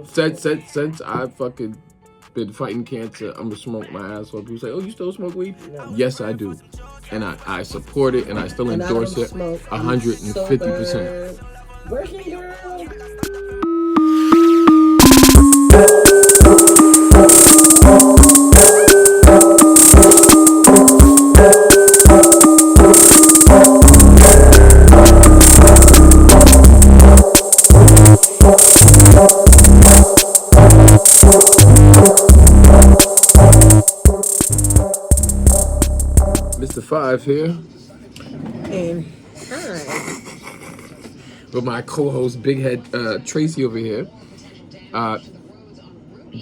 Since I fucking been fighting cancer, I'm gonna smoke my ass off. People say, "Oh, you still smoke weed?" No. Yes, I do, and I support it, and I still endorse it 150%. Working girl. Mr. Five here. And hi. With my co-host, Big Head Tracy over here.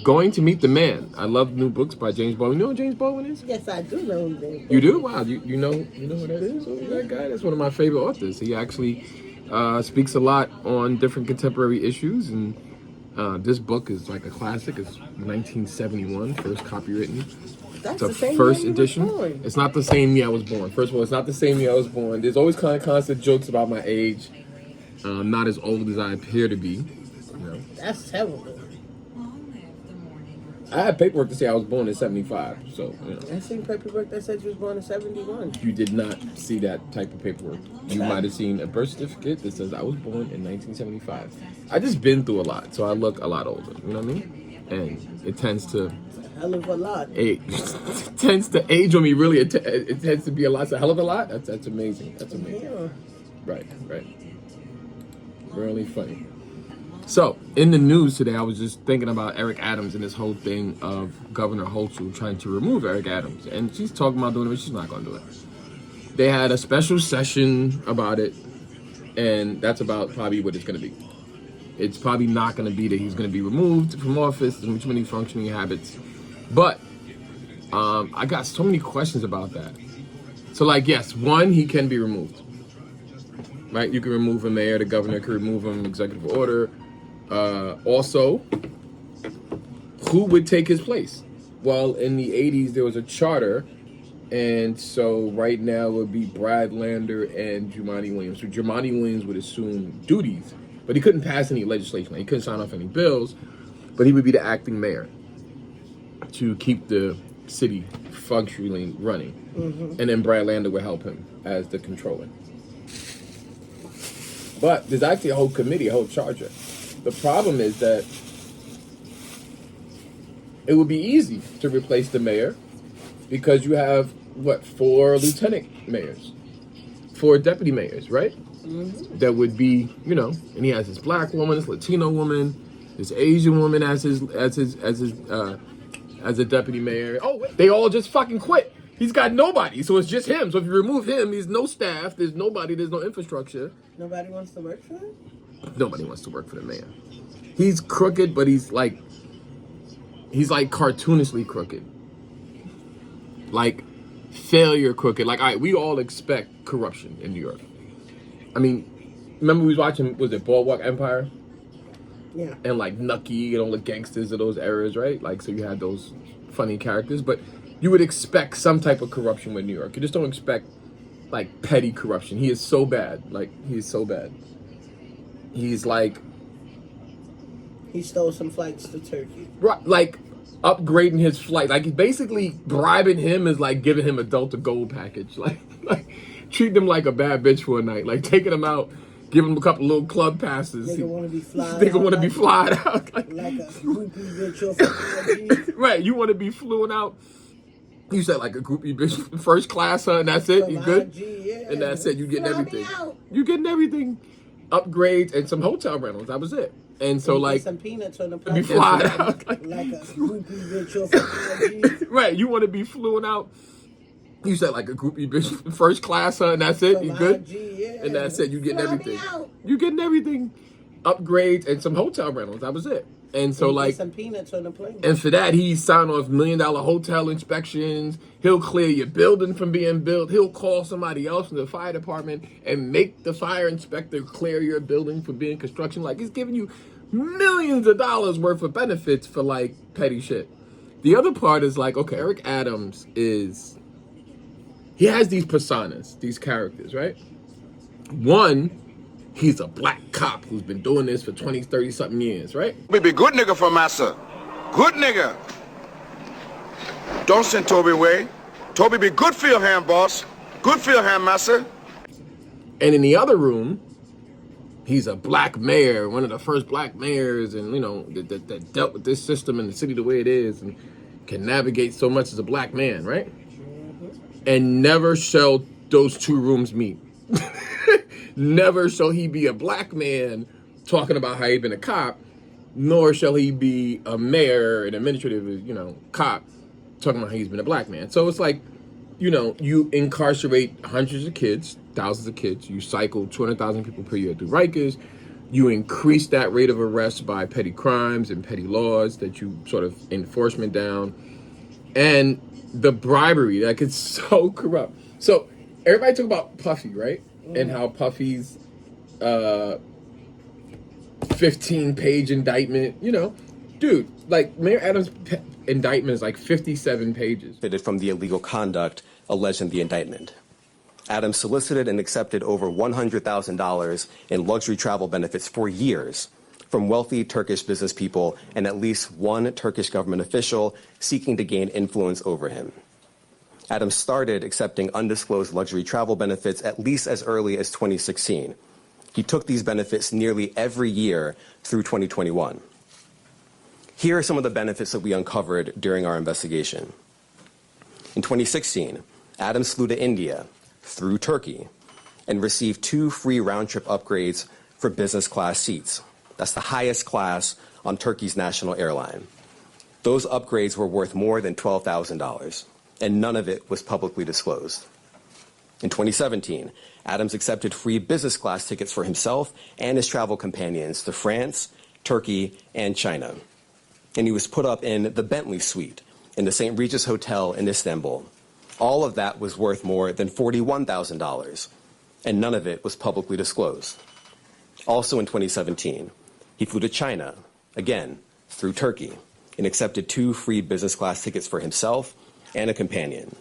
Going to Meet the Man. I love new books by James Baldwin. You know who James Baldwin is? Yes, I do know who James Baldwin. You do? Wow. You know who that is? Oh, that guy? That's one of my favorite authors. He actually speaks a lot on different contemporary issues, and this book is like a classic. It's 1971, first copywritten. That's it's a first edition. It's not the same year I was born. First of all, it's not the same year I was born. There's always kind of constant jokes about my age. I'm not as old as I appear to be. That's terrible. I had paperwork to say I was born in 75, so, I seen paperwork that said you was born in 71. You did not see that type of paperwork. You might have seen a birth certificate that says I was born in 1975. I just been through a lot, so I look a lot older, you know what I mean? And it tends to... hell of a lot. It tends to age on me, really. It tends to be a lot. It's a hell of a lot. That's amazing. That's amazing. Yeah. Right. Really funny. So, in the news today, I was just thinking about Eric Adams and this whole thing of Governor Hochul trying to remove Eric Adams. And she's talking about doing it, but she's not going to do it. They had a special session about it, and that's about probably what it's going to be. It's probably not going to be that he's going to be removed from office, too many functioning habits. But I got so many questions about that. So, like, yes, one, he can be removed. Right? You can remove a mayor, the governor can remove him, executive order. Also, who would take his place? Well, in the 80s, there was a charter, and so right now it would be Brad Lander and Jumaane Williams. So Jumaane Williams would assume duties, but he couldn't pass any legislation. He couldn't sign off any bills, but he would be the acting mayor to keep the city functionally running. Mm-hmm. And then Brad Lander would help him as the controller. But there's actually a whole committee, a whole charger. The problem is that it would be easy to replace the mayor because you have, 4 lieutenant mayors, 4 deputy mayors, right? Mm-hmm. That would be, and he has this black woman, this Latino woman, this Asian woman as a deputy mayor. Oh, they all just fucking quit. He's got nobody, so it's just him. So if you remove him, he's no staff, there's nobody, there's no infrastructure. Nobody wants to work for him? Nobody wants to work for the mayor. He's crooked, but he's like cartoonishly crooked. Like failure crooked. Like, all right, we all expect corruption in New York. I mean, remember we was watching, was it Boardwalk Empire? Yeah. And like Nucky and all the gangsters of those eras, right? Like, so you had those funny characters, but you would expect some type of corruption with New York. You just don't expect like petty corruption. He is so bad. Like, he is so bad. He's like... He stole some flights to Turkey. Right, like upgrading his flight. Like, basically bribing him is like giving him a Delta Gold package. Like treating him like a bad bitch for a night. Like taking him out, giving him a couple little club passes. Nigga want to be flying out. Nigga want to be flying out. Like a groupie bitch off of Right, you want to be flying out. You said like a groupie bitch, first class, huh? And that's it? You good? Yeah. And that's it. You getting everything. You getting everything. Upgrades and some hotel rentals. That was it. And so, like, some peanuts on the be flying out. Like a groupie bitch off of Right, you want to be flying out. You said like a groupie bitch, first class, huh? And that's it. You good? Yeah. And that's it. You getting everything. You getting everything. Upgrades and some hotel rentals. That was it. And so, like, some peanuts on the plane. And for that, he signed off $1 million hotel inspections. He'll clear your building from being built. He'll call somebody else from the fire department and make the fire inspector clear your building for being construction. Like, he's giving you millions of dollars worth of benefits for like petty shit. The other part is like, okay, Eric Adams is, he has these personas, these characters, right? One he's a black cop who's been doing this for 20, 30 something years, right? We be good nigga for massa. Good nigga. Don't send Toby away. Toby be good for your hand, boss. Good for your hand, massa. And in the other room, he's a black mayor, one of the first black mayors, and that dealt with this system and the city the way it is, and can navigate so much as a black man, right? And never shall those two rooms meet. Never shall he be a black man talking about how he's been a cop, nor shall he be a mayor, an administrative, cop, talking about how he's been a black man. So it's like, you incarcerate hundreds of kids, thousands of kids. You cycle 200,000 people per year through Rikers. You increase that rate of arrest by petty crimes and petty laws that you sort of enforcement down. And the bribery, like, it's so corrupt. So everybody talk about Puffy, right? And how Puffy's 15-page indictment, dude, like Mayor Adams' indictment is like 57 pages. From the illegal conduct alleged in the indictment. Adams solicited and accepted over $100,000 in luxury travel benefits for years from wealthy Turkish business people and at least one Turkish government official seeking to gain influence over him. Adams started accepting undisclosed luxury travel benefits at least as early as 2016. He took these benefits nearly every year through 2021. Here are some of the benefits that we uncovered during our investigation. In 2016, Adams flew to India through Turkey and received 2 free round-trip upgrades for business class seats. That's the highest class on Turkey's national airline. Those upgrades were worth more than $12,000, and none of it was publicly disclosed. In 2017, Adams accepted free business class tickets for himself and his travel companions to France, Turkey, and China. And he was put up in the Bentley Suite in the St. Regis Hotel in Istanbul. All of that was worth more than $41,000, and none of it was publicly disclosed. Also in 2017, he flew to China, again, through Turkey, and accepted 2 free business class tickets for himself and a companion.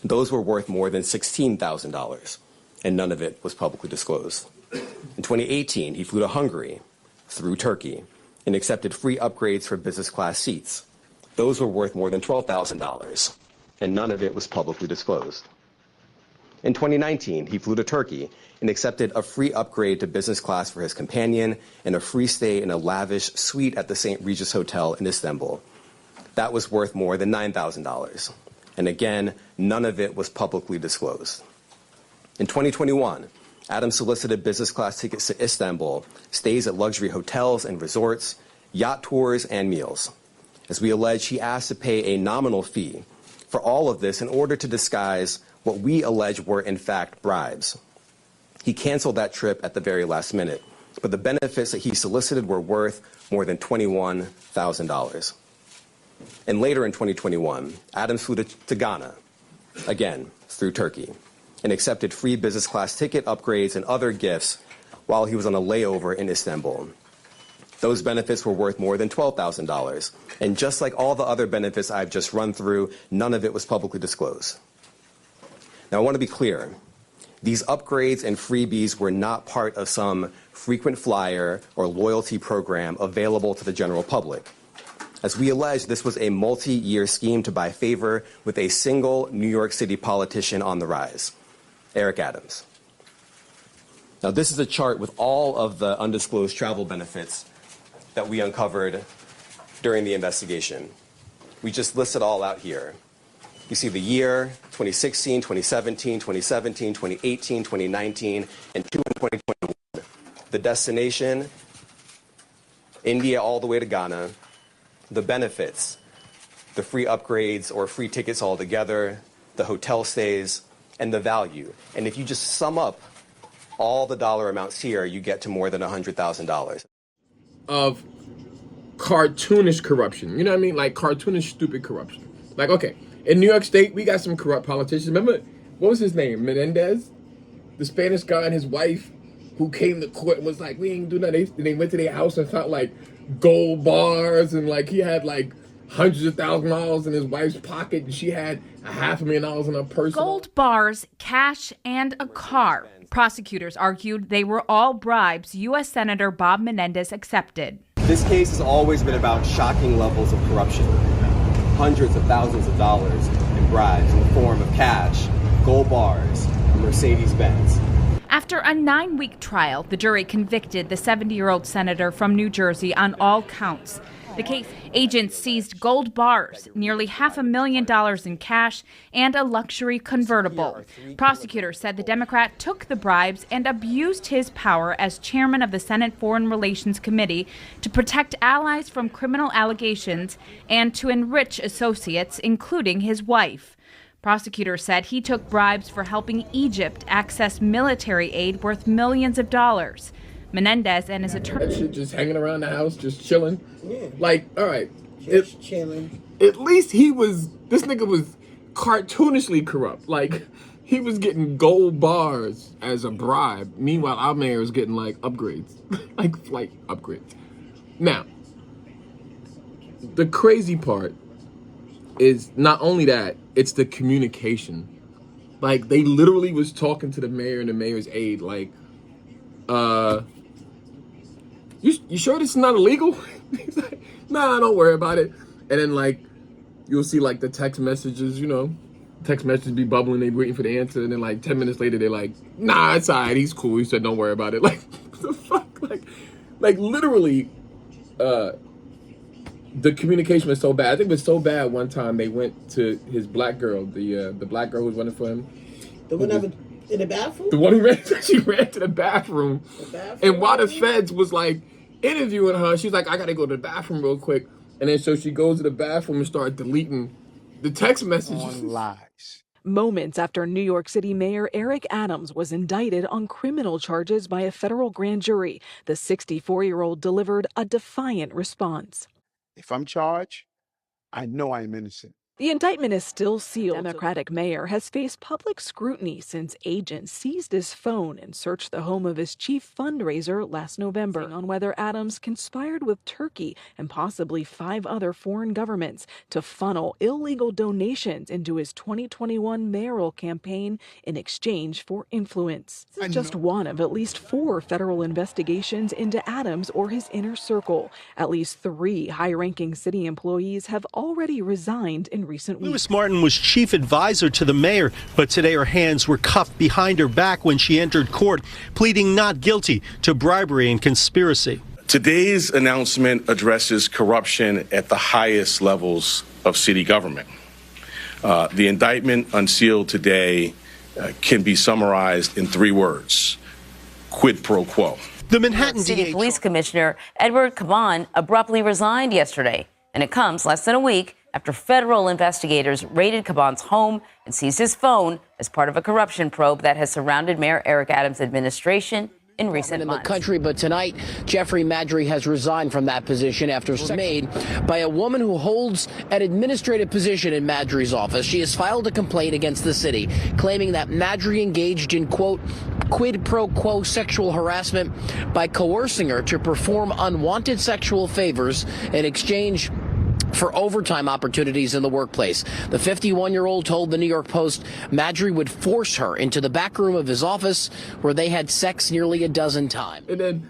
Those were worth more than $16,000, and none of it was publicly disclosed. In 2018, he flew to Hungary through Turkey and accepted free upgrades for business class seats. Those were worth more than $12,000, and none of it was publicly disclosed. In 2019, he flew to Turkey and accepted a free upgrade to business class for his companion and a free stay in a lavish suite at the St. Regis Hotel in Istanbul. That was worth more than $9,000. And again, none of it was publicly disclosed. In 2021, Adams solicited business class tickets to Istanbul, stays at luxury hotels and resorts, yacht tours, and meals. As we allege, he asked to pay a nominal fee for all of this in order to disguise what we allege were in fact bribes. He canceled that trip at the very last minute, but the benefits that he solicited were worth more than $21,000. And later in 2021, Adams flew to Ghana, again, through Turkey, and accepted free business class ticket upgrades and other gifts while he was on a layover in Istanbul. Those benefits were worth more than $12,000. And just like all the other benefits I've just run through, none of it was publicly disclosed. Now, I want to be clear. These upgrades and freebies were not part of some frequent flyer or loyalty program available to the general public. As we allege, this was a multi-year scheme to buy favor with a single New York City politician on the rise, Eric Adams. Now, this is a chart with all of the undisclosed travel benefits that we uncovered during the investigation. We just list it all out here. You see the year, 2016, 2017, 2017, 2018, 2019, and 2 in 2021. The destination, India all the way to Ghana. The benefits, the free upgrades or free tickets altogether, the hotel stays, and the value. And if you just sum up all the dollar amounts here, you get to more than $100,000. Of cartoonish corruption. You know what I mean? Like cartoonish, stupid corruption. Like, okay, in New York State, we got some corrupt politicians. Remember, what was his name? Menendez? The Spanish guy and his wife who came to court and was like, we ain't do nothing. They went to their house and found like gold bars and like he had like hundreds of $1,000s in his wife's pocket and she had $500,000 in her purse. Gold bars, cash, and a car. Prosecutors argued they were all bribes U.S. Senator Bob Menendez accepted. This case has always been about shocking levels of corruption. Hundreds of thousands of dollars in bribes in the form of cash, gold bars, and Mercedes-Benz. After a 9-week trial, the jury convicted the 70-year-old senator from New Jersey on all counts. The case agents seized gold bars, nearly $500,000 in cash, and a luxury convertible. Prosecutors said the Democrat took the bribes and abused his power as chairman of the Senate Foreign Relations Committee to protect allies from criminal allegations and to enrich associates, including his wife. Prosecutors said he took bribes for helping Egypt access military aid worth millions of dollars. Menendez and his attorney. That shit just hanging around the house, just chilling. Yeah. Like, all right. Just chilling. At least this nigga was cartoonishly corrupt. Like, he was getting gold bars as a bribe. Meanwhile, our mayor was getting, like, upgrades. like, flight upgrades. Now, the crazy part is not only that, it's the communication. Like, they literally was talking to the mayor and the mayor's aide, like, you sure this is not illegal? He's like, nah, don't worry about it. And then, like, you'll see, like, the text messages, text messages be bubbling, they waiting for the answer, and then, like, 10 minutes later, they're like, nah, it's all right, he's cool, he said don't worry about it. Like, what the fuck? Like literally, the communication was so bad. I think it was so bad one time they went to his black girl, the black girl who was running for him. The one that was in the bathroom? The one she ran to the bathroom. And while the feds was like interviewing her, she's like, I gotta go to the bathroom real quick. And then so she goes to the bathroom and started deleting the text messages. Lies. Moments after New York City Mayor Eric Adams was indicted on criminal charges by a federal grand jury, the 64-year-old delivered a defiant response. If I'm charged, I know I'm innocent. The indictment is still sealed. The Democratic mayor has faced public scrutiny since agents seized his phone and searched the home of his chief fundraiser last November on whether Adams conspired with Turkey and possibly 5 other foreign governments to funnel illegal donations into his 2021 mayoral campaign in exchange for influence. This is just one of at least 4 federal investigations into Adams or his inner circle. At least 3 high-ranking city employees have already resigned in recent weeks. Lewis Martin was chief advisor to the mayor, but today her hands were cuffed behind her back when she entered court, pleading not guilty to bribery and conspiracy. Today's announcement addresses corruption at the highest levels of city government. The indictment unsealed today can be summarized in 3 words: quid pro quo. The Manhattan City Police Commissioner Edward Caban abruptly resigned yesterday, and it comes less than a week after federal investigators raided Caban's home and seized his phone as part of a corruption probe that has surrounded Mayor Eric Adams' administration in recent months. In the country, but tonight, Jeffrey Maddrey has resigned from that position after it was made by a woman who holds an administrative position in Maddrey's office. She has filed a complaint against the city, claiming that Maddrey engaged in, quote, quid pro quo sexual harassment by coercing her to perform unwanted sexual favors in exchange for overtime opportunities in the workplace. The 51-year-old told the New York Post Maddrey would force her into the back room of his office where they had sex nearly a dozen times. And then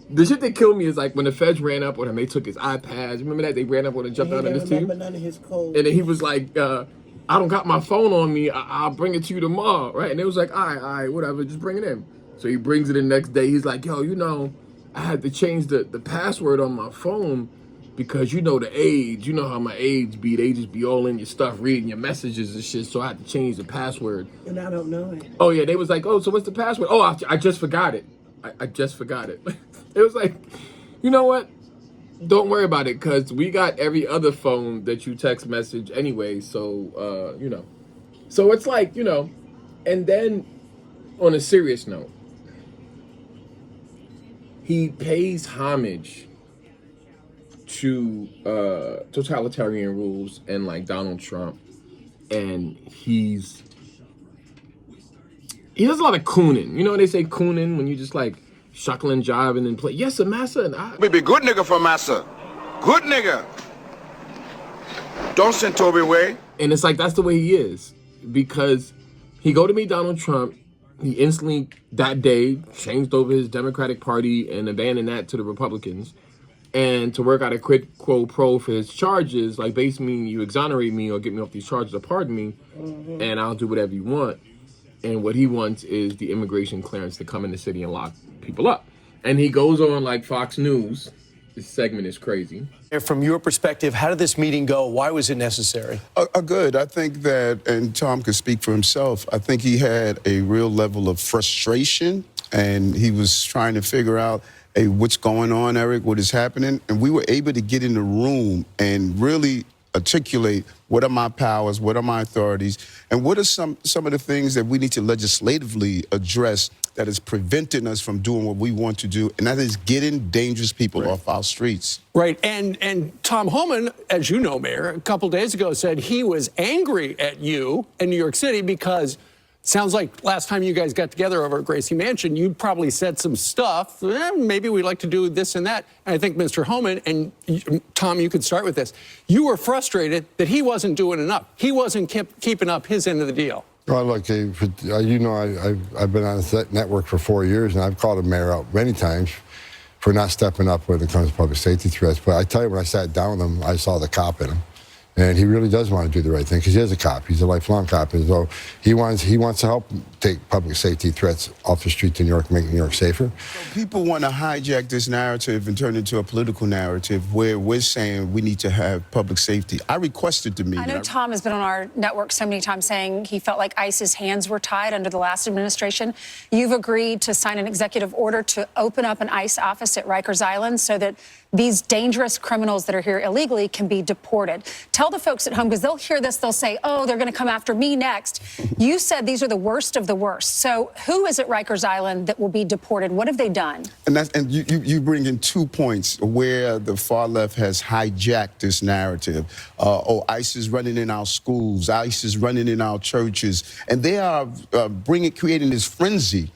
the shit that killed me is like when the feds ran up on him, they took his iPads. Remember that? They ran up on him and jumped out of his team? None of his codes. And then he was like, I don't got my phone on me. I'll bring it to you tomorrow, right? And it was like, all right, whatever, just bring it in. So he brings it in the next day. He's like, yo, I had to change the password on my phone because the aides, how my aides be. They just be all in your stuff, reading your messages and shit. So I had to change the password. And I don't know it. Oh, yeah. They was like, oh, so what's the password? Oh, I just forgot it. I just forgot it. It was like, you know what? Don't worry about it because we got every other phone that you text message anyway. So, So it's like, and then on a serious note, he pays homage to totalitarian rules and like Donald Trump, and he does a lot of cooning. You know they say cooning when you just like shuckling, jiving, and play. Yes, sir, massa. And Be good nigga for massa. Good nigga. Don't send Toby away. And it's like that's the way he is because he go to meet Donald Trump. He instantly, that day, changed over his Democratic Party and abandoned that to the Republicans. And to work out a quid quo pro for his charges, like basically you exonerate me or get me off these charges or pardon me, and I'll do whatever you want. And what he wants is the immigration clearance to come in the city and lock people up. And he goes on like Fox News. This segment is crazy. From your perspective, how did this meeting go? Why was it necessary? Good. I think that, and Tom could speak for himself, I think he had a real level of frustration, and he was trying to figure out, hey, what's going on, Eric? What is happening? And we were able to get in the room and really articulate what are my powers, what are my authorities, and what are some of the things that we need to legislatively address that is preventing us from doing what we want to do, and that is getting dangerous people off our streets. Right, and Tom Homan, as you know, Mayor, a couple days ago said he was angry at you in New York City because sounds like last time you guys got together over at Gracie Mansion, you probably said some stuff, maybe we'd like to do this and that. And I think Mr. Homan, and Tom, you could start with this. You were frustrated that he wasn't doing enough. He wasn't keeping up his end of the deal. Well, look, you know, I've been on that network for 4 years, and I've called a mayor out many times for not stepping up when it comes to public safety threats. But I tell you, when I sat down with him, I saw the cop in him. And he really does want to do the right thing because he is a cop. He's a lifelong cop. And so he wants to help take public safety threats off the street to New York, make New York safer. People want to hijack this narrative and turn it into a political narrative where we're saying we need to have public safety. I requested the meeting. I know Tom has been on our network so many times saying he felt like ICE's hands were tied under the last administration. You've agreed to sign an executive order to open up an ICE office at Rikers Island so that these dangerous criminals that are here illegally can be deported. Tell the folks at home, because they'll hear this, they'll say, oh, they're going to come after me next. You said these are the worst of the worst. So who is at Rikers Island that will be deported? What have they done? And you bring in 2 points where the far left has hijacked this narrative. ICE is running in our schools, ICE is running in our churches, and they are creating this frenzy.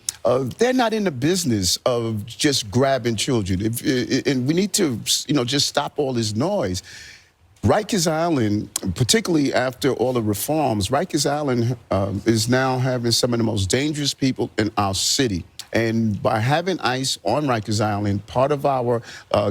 They're not in the business of just grabbing children. And we need to, just stop all this noise. Rikers Island, particularly after all the reforms, Rikers Island is now having some of the most dangerous people in our city. And by having ICE on Rikers Island, part of our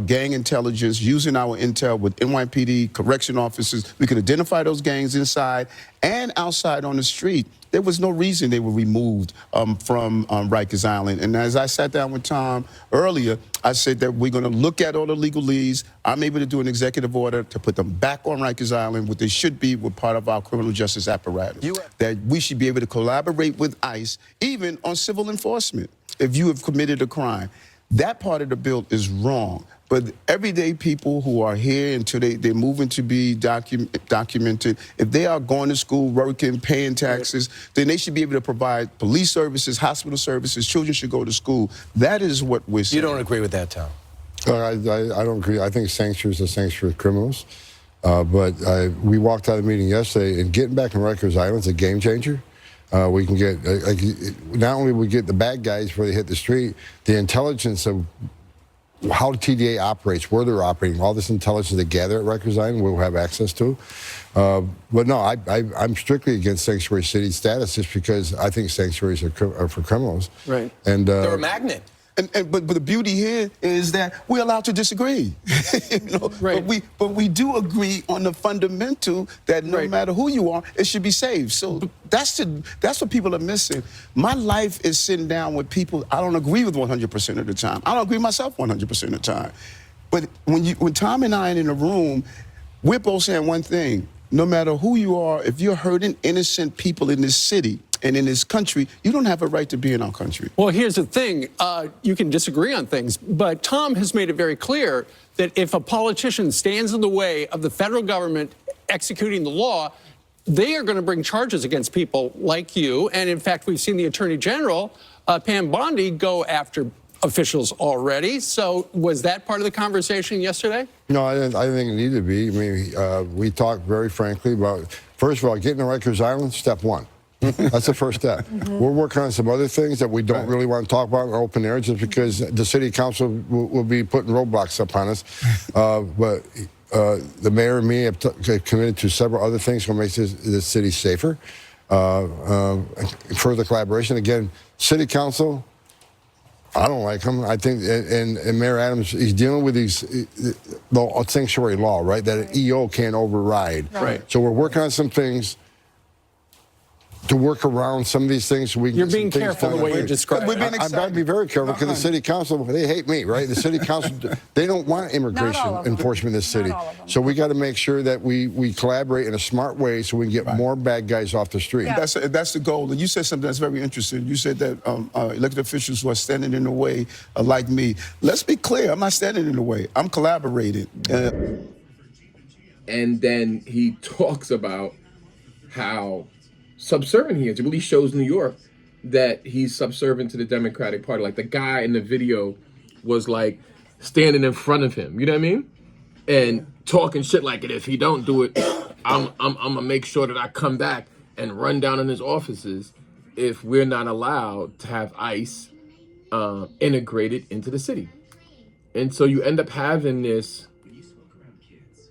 gang intelligence, using our intel with NYPD correction officers, we could identify those gangs inside and outside on the street. There was no reason they were removed from Rikers Island. And as I sat down with Tom earlier, I said that we're going to look at all the legalese. I'm able to do an executive order to put them back on Rikers Island, what they should be with part of our criminal justice apparatus. That we should be able to collaborate with ICE, even on civil enforcement, if you have committed a crime. That part of the bill is wrong. But everyday people who are here until they're moving to be documented, if they are going to school, working, paying taxes, then they should be able to provide police services, hospital services. Children should go to school. That is what we're saying. You don't agree with that, Tom? I don't agree. I think sanctuaries are sanctuaries for criminals. But we walked out of the meeting yesterday, and getting back on Rikers Island is a game changer. We can get, not only we get the bad guys before they hit the street, the intelligence of how the TDA operates, where they're operating, all this intelligence they gather at Rikers Island, we'll have access to. But no, I'm strictly against sanctuary city status just because I think sanctuaries are for criminals. Right. And they're a magnet. But the beauty here is that we're allowed to disagree. Right. But we do agree on the fundamental that no matter who you are, it should be safe. So that's what people are missing. My life is sitting down with people I don't agree with 100% of the time. I don't agree with myself 100% of the time. But when Tom and I are in a room, we're both saying one thing. No matter who you are, if you're hurting innocent people in this city and in this country, you don't have a right to be in our country. Well, here's the thing. You can disagree on things, but Tom has made it very clear that if a politician stands in the way of the federal government executing the law, they are going to bring charges against people like you. And in fact, we've seen the Attorney General, Pam Bondi, go after officials already. So was that part of the conversation yesterday? No, I didn't think it needed to be. I mean, we talked very frankly about, first of all, getting to Rikers Island, step one. That's the first step. We're working on some other things that we don't really want to talk about in open air just because the city council will be putting roadblocks up on us. But the mayor and me have committed to several other things to make the city safer. Further collaboration. Again, City council, I don't like him. I think, and Mayor Adams, he's dealing with the sanctuary law, right? That an EO can't override. Right. So we're working on some things to work around some of these things. So we can You're get some being things careful done. the way you describe it. I've got to be very careful because the city council, they hate me, right? The city council, they don't want immigration enforcement in this city. So we got to make sure that we collaborate in a smart way so we can get more bad guys off the street. Yeah. That's the goal. And you said something that's very interesting. You said that elected officials who are standing in the way are like me. Let's be clear. I'm not standing in the way. I'm collaborating. And then he talks about how subservient he is. It really shows New York that he's subservient to the Democratic Party. Like the guy in the video was like standing in front of him, you know what I mean? And talking shit like, if he don't do it, I'm gonna make sure that I come back and run down in his offices if we're not allowed to have ICE integrated into the city. And so you end up having this,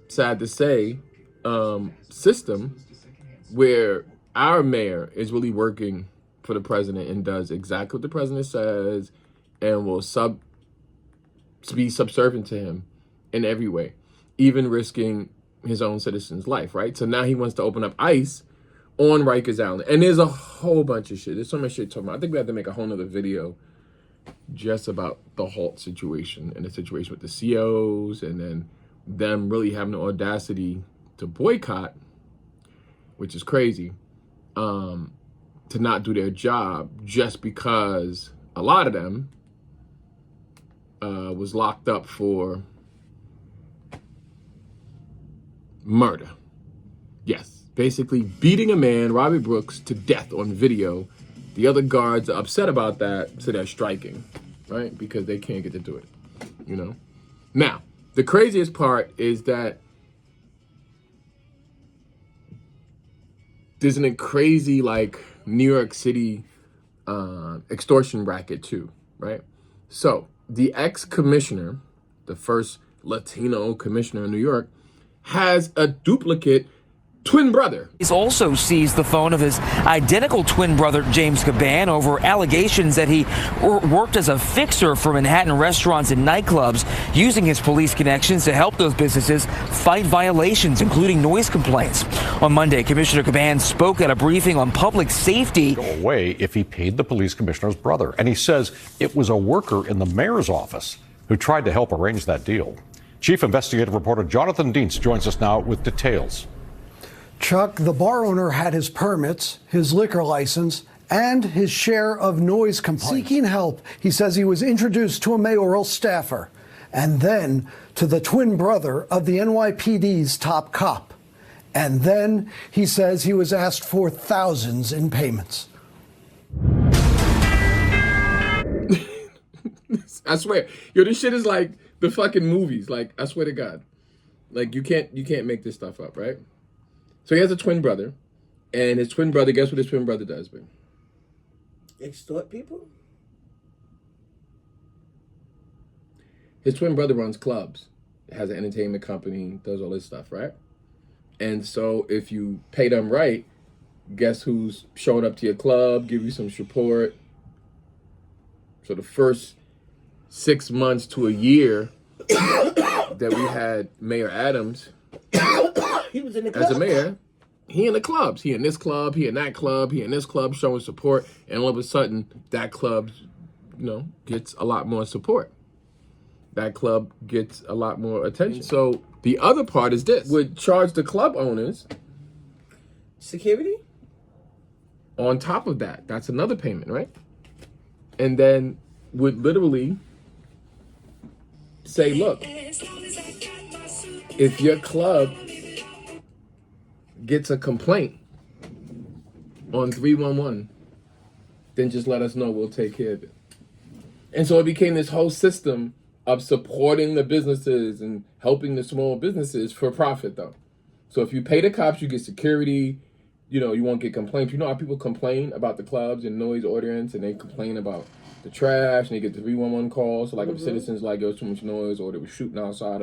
sad to say, system where our mayor is really working for the president and does exactly what the president says and will be subservient to him in every way, even risking his own citizen's life, right? So now he wants to open up ICE on Rikers Island. And there's a whole bunch of shit. There's so much shit talking about. I think we have to make a whole nother video just about the Halt situation and the situation with the COs and then them really having the audacity to boycott, which is crazy, to not do their job just because a lot of them was locked up for murder. Yes, basically beating a man, Robbie Brooks, to death on video. The other guards are upset about that, so they're striking, right? Because they can't get to do it, you know? Now, the craziest part is that there's a crazy, like, New York City extortion racket too, right? So the ex-commissioner, the first Latino commissioner in New York, has a duplicate twin brother. He's also seized the phone of his identical twin brother, James Caban, over allegations that he worked as a fixer for Manhattan restaurants and nightclubs, using his police connections to help those businesses fight violations, including noise complaints. On Monday, Commissioner Caban spoke at a briefing on public safety. Go away if he paid the police commissioner's brother. And he says it was a worker in the mayor's office who tried to help arrange that deal. Chief investigative reporter Jonathan Dienst joins us now with details. Chuck, the bar owner had his permits, his liquor license, and his share of noise complaints. Seeking help, he says he was introduced to a mayoral staffer and then to the twin brother of the NYPD's top cop. And then he says he was asked for thousands in payments. I swear. Yo, this shit is like the fucking movies. Like, I swear to God. Like, you can't make this stuff up, right? So he has a twin brother, and his twin brother, guess what his twin brother does, man? Extort people? His twin brother runs clubs, has an entertainment company, does all this stuff, right? And so if you pay them right, guess who's showing up to your club, give you some support. So the first 6 months to a year that we had Mayor Adams, he was in the club. as a mayor, he in the clubs. He in this club, he in that club, he in this club showing support. And all of a sudden, that club, gets a lot more support. That club gets a lot more attention. So the other part is this. Would charge the club owners security? On top of that. That's another payment, right? And then would literally say, look, if your club gets a complaint on 311, then just let us know, we'll take care of it. And so it became this whole system of supporting the businesses and helping the small businesses for profit, though. So if you pay the cops, you get security, you won't get complaints. You know how people complain about the clubs and noise ordinance, and they complain about the trash, and they get the 311 calls. So like if citizens like, there's too much noise, or they were shooting outside,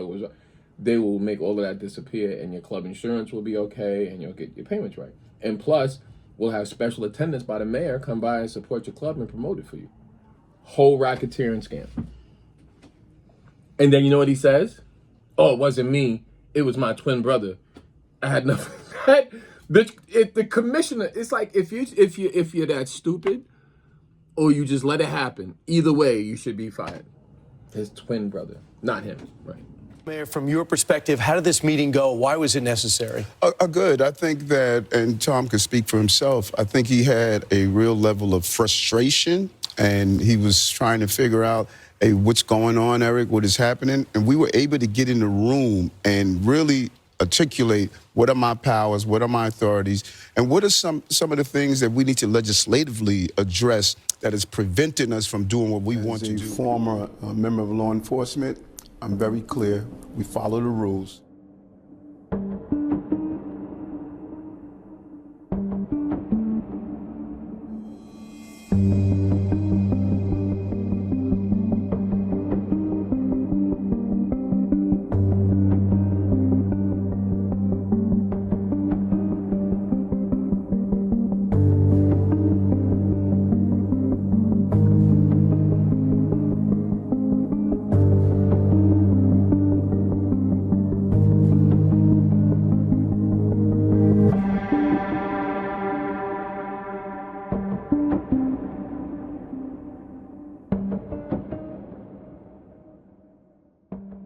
they will make all of that disappear, and your club insurance will be okay, and you'll get your payments right. And plus, we'll have special attendants by the mayor come by and support your club and promote it for you. Whole racketeering scam. And then you know what he says? Oh, it wasn't me. It was my twin brother. I had nothing. The commissioner, it's like if you're that stupid or you just let it happen, either way you should be fired. His twin brother, not him, right? Mayor, from your perspective, how did this meeting go? Why was it necessary? Good. I think that, and Tom can speak for himself, I think he had a real level of frustration, and he was trying to figure out, hey, what's going on, Eric? What is happening? And we were able to get in the room and really articulate what are my powers, what are my authorities, and what are some of the things that we need to legislatively address that is preventing us from doing what we want to do. As a former member of law enforcement, I'm very clear. We follow the rules.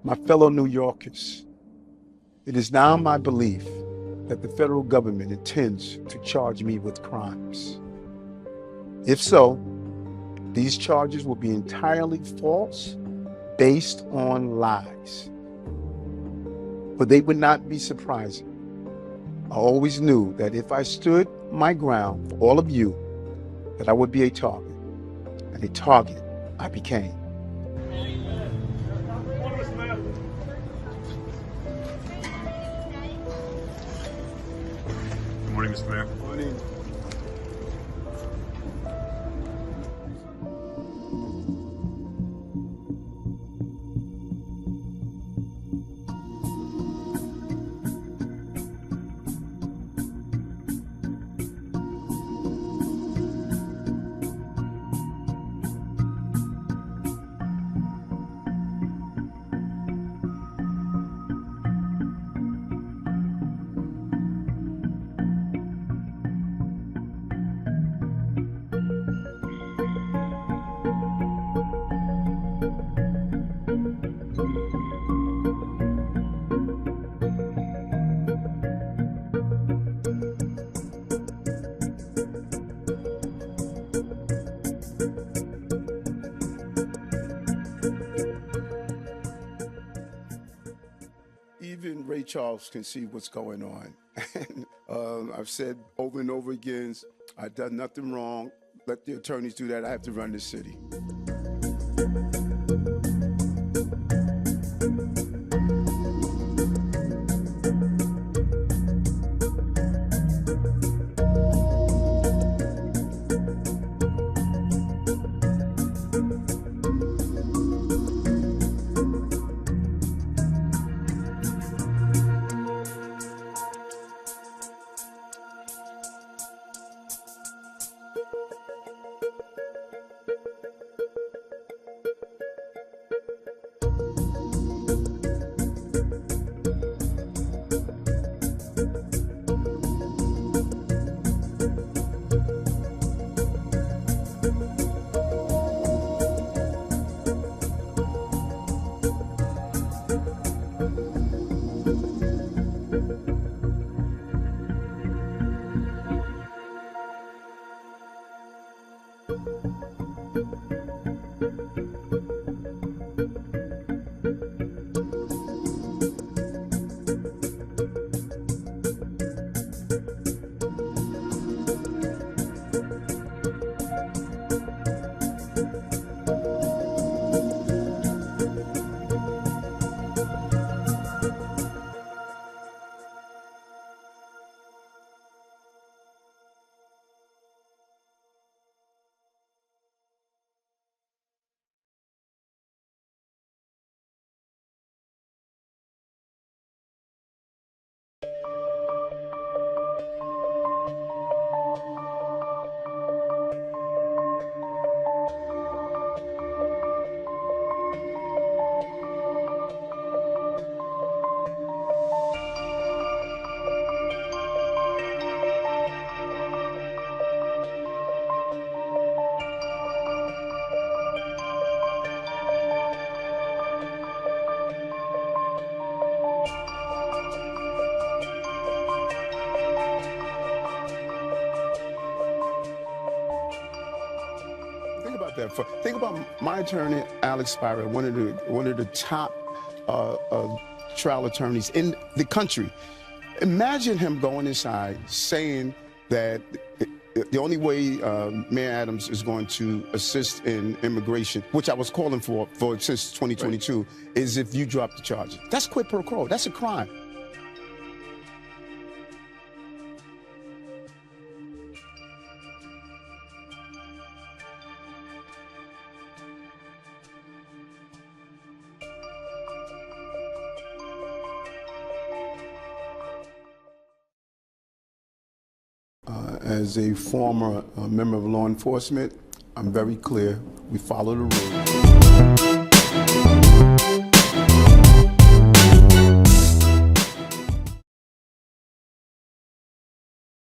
My fellow New Yorkers, it is now my belief that the federal government intends to charge me with crimes. If so, these charges will be entirely false, based on lies. But they would not be surprising. I always knew that if I stood my ground for all of you, that I would be a target, and a target I became. Good morning, Mr. Mayor. Good morning. Even Ray Charles can see what's going on. And I've said over and over again, I've done nothing wrong. Let the attorneys do that. I have to run this city. about that. Think about my attorney, Alex Spira, one of the top trial attorneys in the country. Imagine him going inside saying that the only way Mayor Adams is going to assist in immigration, which I was calling for since 2022, is if you drop the charges. That's quid pro quo. That's a crime. As a former member of law enforcement, I'm very clear. We follow the rules.